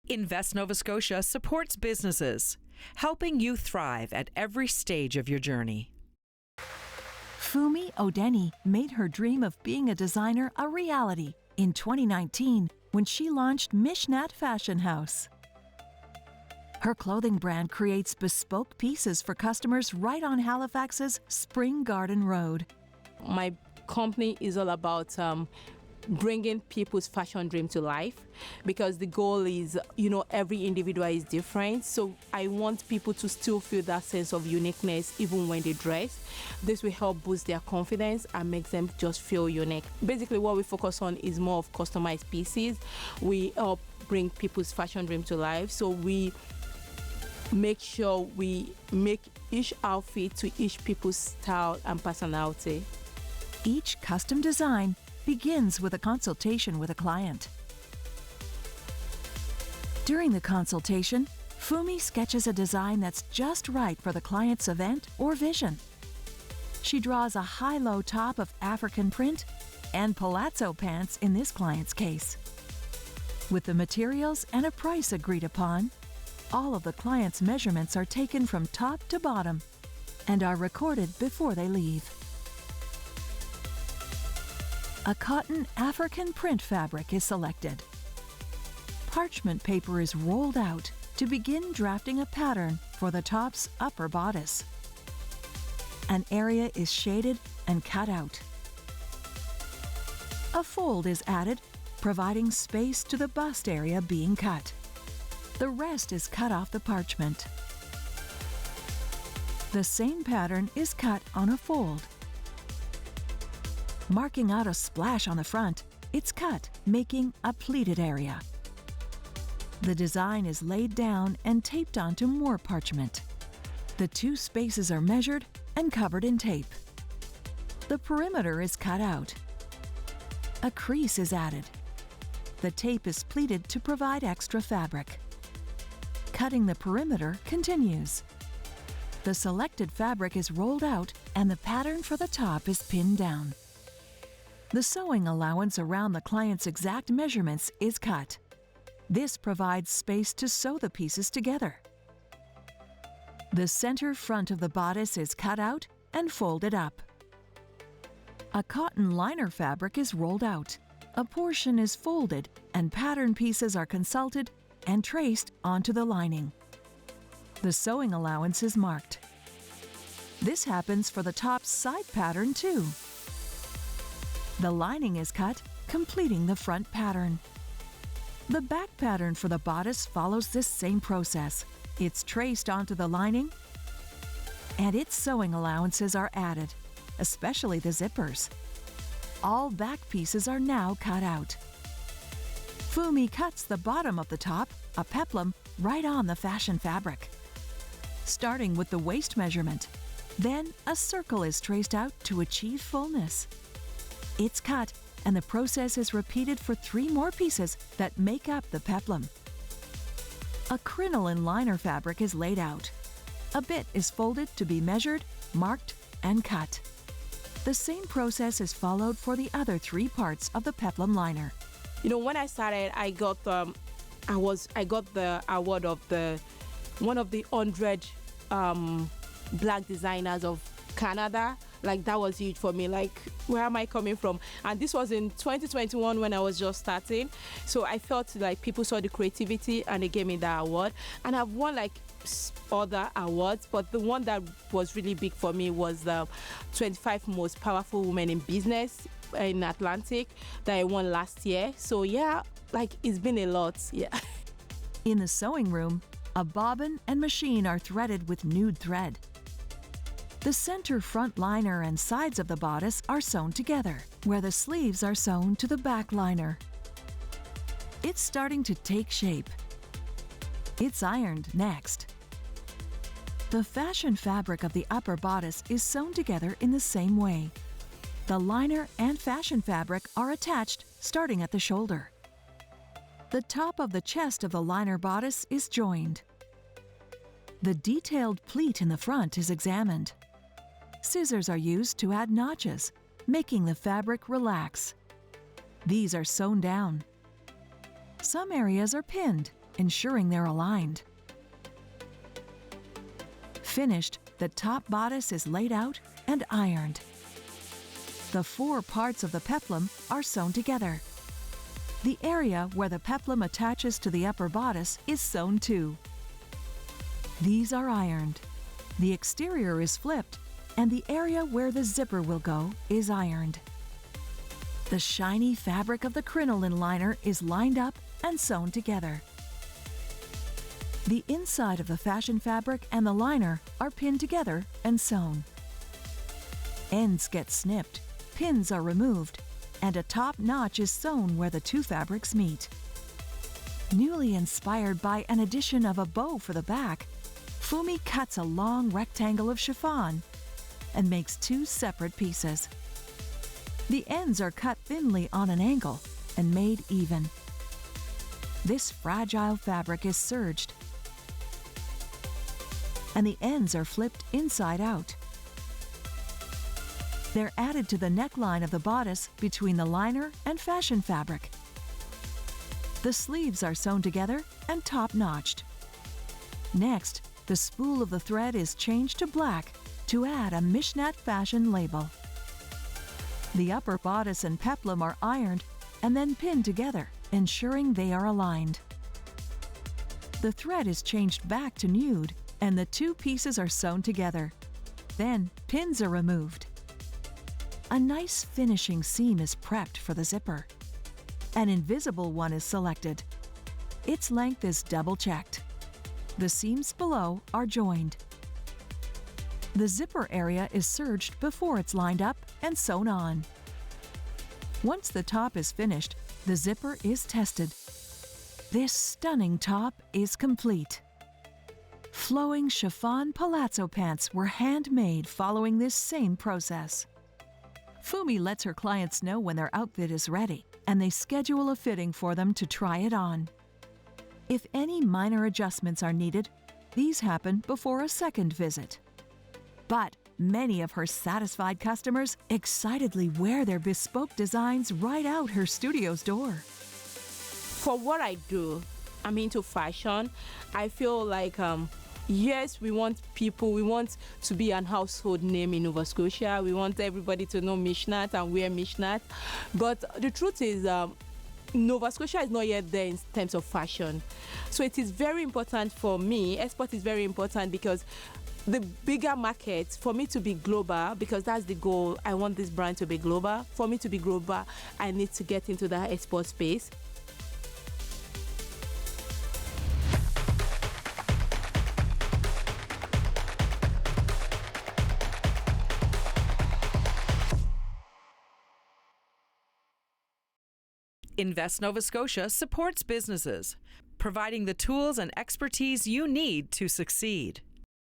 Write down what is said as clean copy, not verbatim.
Invest Nova Scotia supports businesses, helping you thrive at every stage of your journey. Funmilayo Odeniyi made her dream of being a designer a reality in 2019 when she launched MichNat Fashion House. Her clothing brand creates bespoke pieces for customers right on Halifax's Spring Garden Road. My company is all about bringing people's fashion dream to life, because the goal is, every individual is different. So I want people to still feel that sense of uniqueness even when they dress. This will help boost their confidence and make them just feel unique. Basically, what we focus on is more of customized pieces. We help bring people's fashion dream to life. So we make sure we make each outfit to each people's style and personality. Each custom design begins with a consultation with a client. During the consultation, Funmi sketches a design that's just right for the client's event or vision. She draws a high-low top of African print and palazzo pants in this client's case. With the materials and a price agreed upon, all of the client's measurements are taken from top to bottom and are recorded before they leave. A cotton African print fabric is selected. Parchment paper is rolled out to begin drafting a pattern for the top's upper bodice. An area is shaded and cut out. A fold is added, providing space to the bust area being cut. The rest is cut off the parchment. The same pattern is cut on a fold. Marking out a splash on the front, it's cut, making a pleated area. The design is laid down and taped onto more parchment. The two spaces are measured and covered in tape. The perimeter is cut out. A crease is added. The tape is pleated to provide extra fabric. Cutting the perimeter continues. The selected fabric is rolled out and the pattern for the top is pinned down. The sewing allowance around the client's exact measurements is cut. This provides space to sew the pieces together. The center front of the bodice is cut out and folded up. A cotton liner fabric is rolled out. A portion is folded and pattern pieces are consulted and traced onto the lining. The sewing allowance is marked. This happens for the top's side pattern too. The lining is cut, completing the front pattern. The back pattern for the bodice follows this same process. It's traced onto the lining, and its sewing allowances are added, especially the zippers. All back pieces are now cut out. Funmi cuts the bottom of the top, a peplum, right on the fashion fabric. Starting with the waist measurement, then a circle is traced out to achieve fullness. It's cut, and the process is repeated for 3 more pieces that make up the peplum. A crinoline liner fabric is laid out. A bit is folded to be measured, marked, and cut. The same process is followed for the other 3 parts of the peplum liner. When I started, I got the award of one of the 100 black designers of Canada. That was huge for me. Where am I coming from? And this was in 2021 when I was just starting. So I felt like people saw the creativity and they gave me that award. And I've won other awards, but the one that was really big for me was the 25 most powerful women in business in Atlantic that I won last year. So yeah, it's been a lot. Yeah. In the sewing room, a bobbin and machine are threaded with nude thread. The center front liner and sides of the bodice are sewn together, where the sleeves are sewn to the back liner. It's starting to take shape. It's ironed next. The fashion fabric of the upper bodice is sewn together in the same way. The liner and fashion fabric are attached starting at the shoulder. The top of the chest of the liner bodice is joined. The detailed pleat in the front is examined. Scissors are used to add notches, making the fabric relax. These are sewn down. Some areas are pinned, ensuring they're aligned. Finished, the top bodice is laid out and ironed. The 4 parts of the peplum are sewn together. The area where the peplum attaches to the upper bodice is sewn too. These are ironed. The exterior is flipped, and the area where the zipper will go is ironed. The shiny fabric of the crinoline liner is lined up and sewn together. The inside of the fashion fabric and the liner are pinned together and sewn. Ends get snipped, pins are removed, and a top notch is sewn where the 2 fabrics meet. Newly inspired by an addition of a bow for the back, Fumi cuts a long rectangle of chiffon and makes 2 separate pieces. The ends are cut thinly on an angle and made even. This fragile fabric is serged, and the ends are flipped inside out. They're added to the neckline of the bodice between the liner and fashion fabric. The sleeves are sewn together and top-notched. Next, the spool of the thread is changed to black to add a MichNat Fashion label. The upper bodice and peplum are ironed and then pinned together, ensuring they are aligned. The thread is changed back to nude, and the 2 pieces are sewn together. Then, pins are removed. A nice finishing seam is prepped for the zipper. An invisible one is selected. Its length is double-checked. The seams below are joined. The zipper area is serged before it's lined up and sewn on. Once the top is finished, the zipper is tested. This stunning top is complete. Flowing chiffon palazzo pants were handmade following this same process. Fumi lets her clients know when their outfit is ready, and they schedule a fitting for them to try it on. If any minor adjustments are needed, these happen before a second visit. But many of her satisfied customers excitedly wear their bespoke designs right out her studio's door. For what I do, I'm into fashion. I feel like yes, we want to be an household name in Nova Scotia. We want everybody to know MichNat and wear MichNat. But the truth is, Nova Scotia is not yet there in terms of fashion. So it is very important for me. Export is very important because the bigger market, for me to be global, because that's the goal. I want this brand to be global. For me to be global, I need to get into that export space. Invest Nova Scotia supports businesses, providing the tools and expertise you need to succeed.